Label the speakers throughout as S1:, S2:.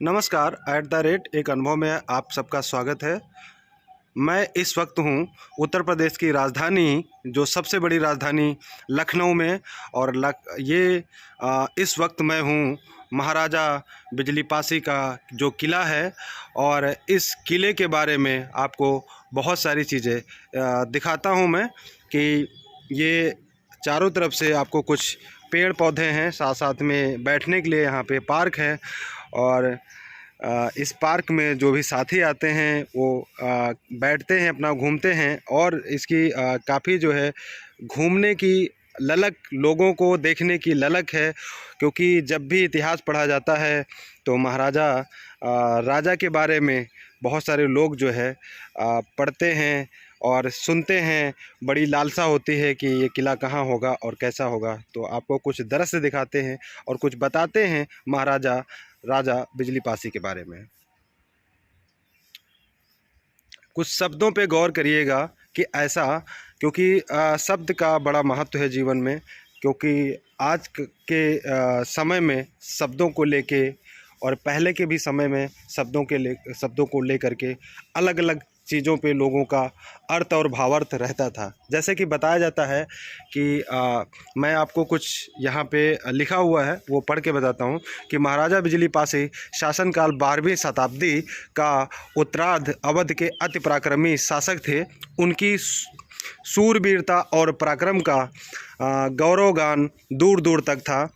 S1: नमस्कार। @एक अनुभव में आप सबका स्वागत है। मैं इस वक्त हूँ उत्तर प्रदेश की राजधानी, जो सबसे बड़ी राजधानी लखनऊ में। और इस वक्त मैं हूँ महाराजा बिजली पासी का जो किला है, और इस किले के बारे में आपको बहुत सारी चीज़ें दिखाता हूँ मैं कि ये चारों तरफ से आपको कुछ पेड़ पौधे हैं, साथ साथ में बैठने के लिए यहाँ पे पार्क है। और इस पार्क में जो भी साथी आते हैं वो बैठते हैं, अपना घूमते हैं। और इसकी काफ़ी जो है घूमने की ललक, लोगों को देखने की ललक है, क्योंकि जब भी इतिहास पढ़ा जाता है तो राजा के बारे में बहुत सारे लोग जो है पढ़ते हैं और सुनते हैं। बड़ी लालसा होती है कि ये किला कहाँ होगा और कैसा होगा। तो आपको कुछ दृश्य दिखाते हैं और कुछ बताते हैं राजा बिजली पासी के बारे में। कुछ शब्दों पे गौर करिएगा कि ऐसा, क्योंकि शब्द का बड़ा महत्व है जीवन में। क्योंकि के समय में शब्दों को लेके, और पहले के भी समय में शब्दों को लेकर के अलग अलग चीज़ों पे लोगों का अर्थ और भावार्थ रहता था। जैसे कि बताया जाता है कि मैं आपको कुछ यहाँ पे लिखा हुआ है वो पढ़ के बताता हूँ कि महाराजा बिजली पासी शासनकाल 12वीं शताब्दी का उत्तरार्ध अवध के अति पराक्रमी शासक थे। उनकी सूरवीरता और पराक्रम का गौरवगान दूर दूर तक था।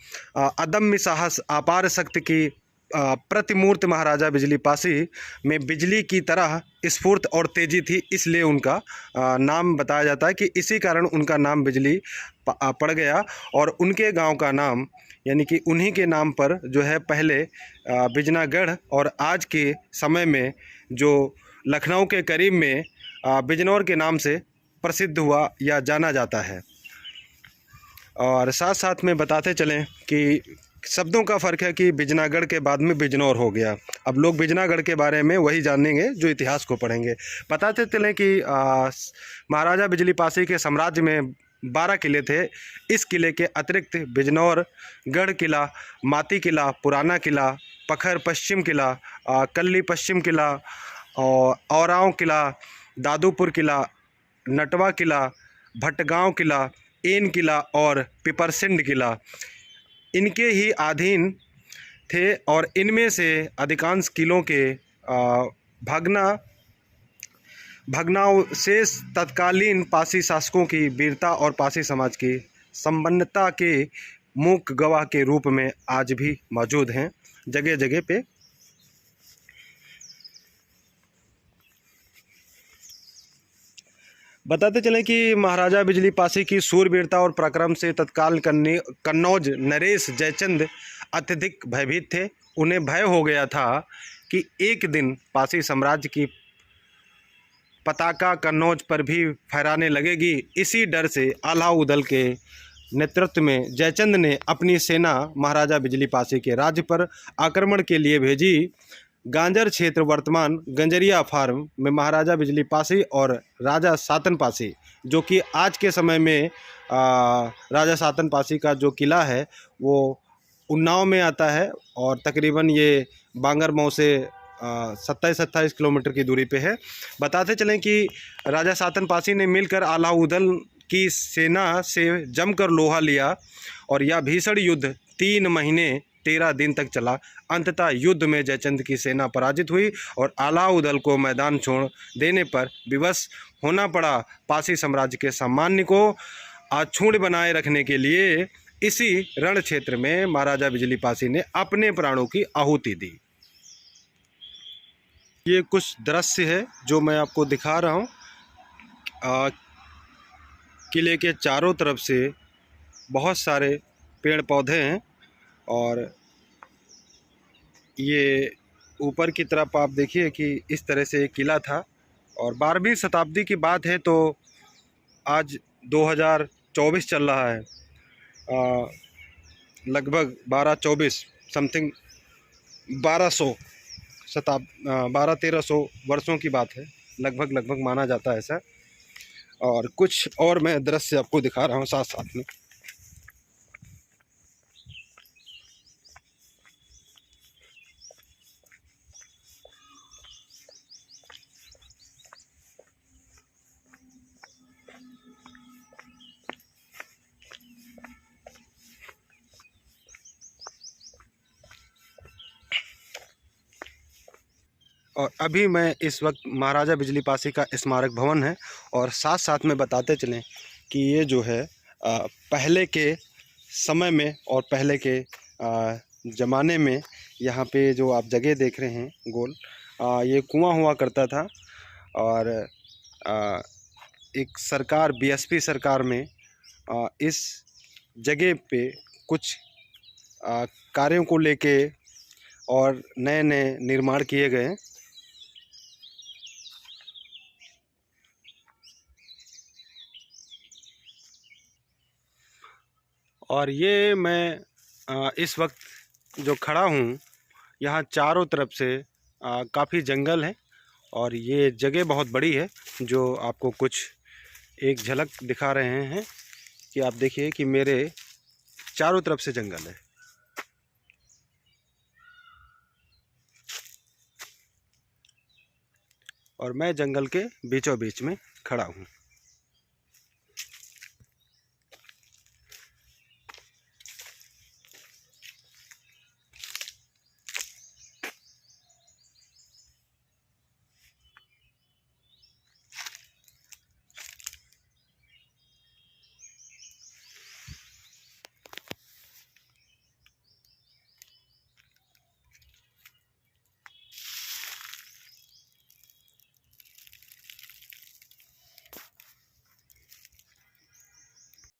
S1: अदम्य साहस, अपार शक्ति की प्रतिमूर्त महाराजा बिजली पासी में बिजली की तरह स्फूर्त और तेजी थी। इसलिए उनका नाम बताया जाता है कि इसी कारण उनका नाम बिजली पड़ गया। और उनके गांव का नाम, यानी कि उन्हीं के नाम पर जो है पहले बिजनागढ़, और आज के समय में जो लखनऊ के करीब में बिजनौर के नाम से प्रसिद्ध हुआ या जाना जाता है। और साथ साथ में बताते चलें कि शब्दों का फ़र्क है कि बिजनागढ़ के बाद में बिजनौर हो गया। अब लोग बिजनागढ़ के बारे में वही जानेंगे जो इतिहास को पढ़ेंगे। बताते चलें कि महाराजा बिजली पासी के साम्राज्य में 12 किले थे। इस किले के अतिरिक्त बिजनौर, गढ़ किला, माती किला, पुराना किला, पखर पश्चिम किला, कल्ली पश्चिम किला, और औरांव किला, दादूपुर किला, नटवा किला, भटगांव किला, एन किला और पिपरसिंड किला इनके ही अधीन थे। और इनमें से अधिकांश किलों के भग्नावशेष तत्कालीन पासी शासकों की वीरता और पासी समाज की संपन्नता के मूक गवाह के रूप में आज भी मौजूद हैं जगह जगह पे। बताते चलें कि महाराजा बिजली पासी की सूरवीरता और पराक्रम से तत्काल कन्नौज नरेश जयचंद अत्यधिक भयभीत थे। उन्हें भय हो गया था कि एक दिन पासी साम्राज्य की पताका कन्नौज पर भी फहराने लगेगी। इसी डर से अलाउद्दीन के नेतृत्व में जयचंद ने अपनी सेना महाराजा बिजली पासी के राज्य पर आक्रमण के लिए भेजी। गांजर क्षेत्र, वर्तमान गंजरिया फार्म में महाराजा बिजली पासी और राजा सातन पासी, जो कि आज के समय में राजा सातन पासी का जो किला है वो उन्नाव में आता है। और तकरीबन ये बांगरमऊ से 27-28 किलोमीटर की दूरी पे है। बताते चलें कि राजा सातन पासी ने मिलकर अलाउद्दीन की सेना से जमकर लोहा लिया, और यह भीषण युद्ध 3 महीने 13 दिन तक चला। अंततः युद्ध में जयचंद की सेना पराजित हुई और अलाउद्दीन को मैदान छोड़ देने पर विवश होना पड़ा। पासी साम्राज्य के सामान्य को अक्षुण्ण बनाए रखने के लिए इसी रण क्षेत्र में महाराजा बिजली पासी ने अपने प्राणों की आहुति दी। ये कुछ दृश्य है जो मैं आपको दिखा रहा हूँ। किले के चारों तरफ से बहुत सारे पेड़ पौधे हैं, और ये ऊपर की तरफ आप देखिए कि इस तरह से एक किला था। और 12वीं शताब्दी की बात है, तो आज 2024 चल रहा है। लगभग 1224 समथिंग 1200-1300 वर्षों की बात है, लगभग माना जाता है ऐसा। और कुछ और मैं दृश्य आपको दिखा रहा हूँ साथ साथ में। और अभी मैं इस वक्त महाराजा बिजली पासी का स्मारक भवन है, और साथ साथ में बताते चलें कि ये जो है पहले के समय में और पहले के ज़माने में यहाँ पे जो आप जगह देख रहे हैं गोल, ये कुआं हुआ करता था। और एक सरकार बीएसपी सरकार में इस जगह पे कुछ कार्यों को लेके और नए नए निर्माण किए गए। और ये मैं इस वक्त जो खड़ा हूँ, यहाँ चारों तरफ से काफ़ी जंगल है, और ये जगह बहुत बड़ी है जो आपको कुछ एक झलक दिखा रहे हैं कि आप देखिए कि मेरे चारों तरफ से जंगल है। और मैं जंगल के बीचों बीच में खड़ा हूँ।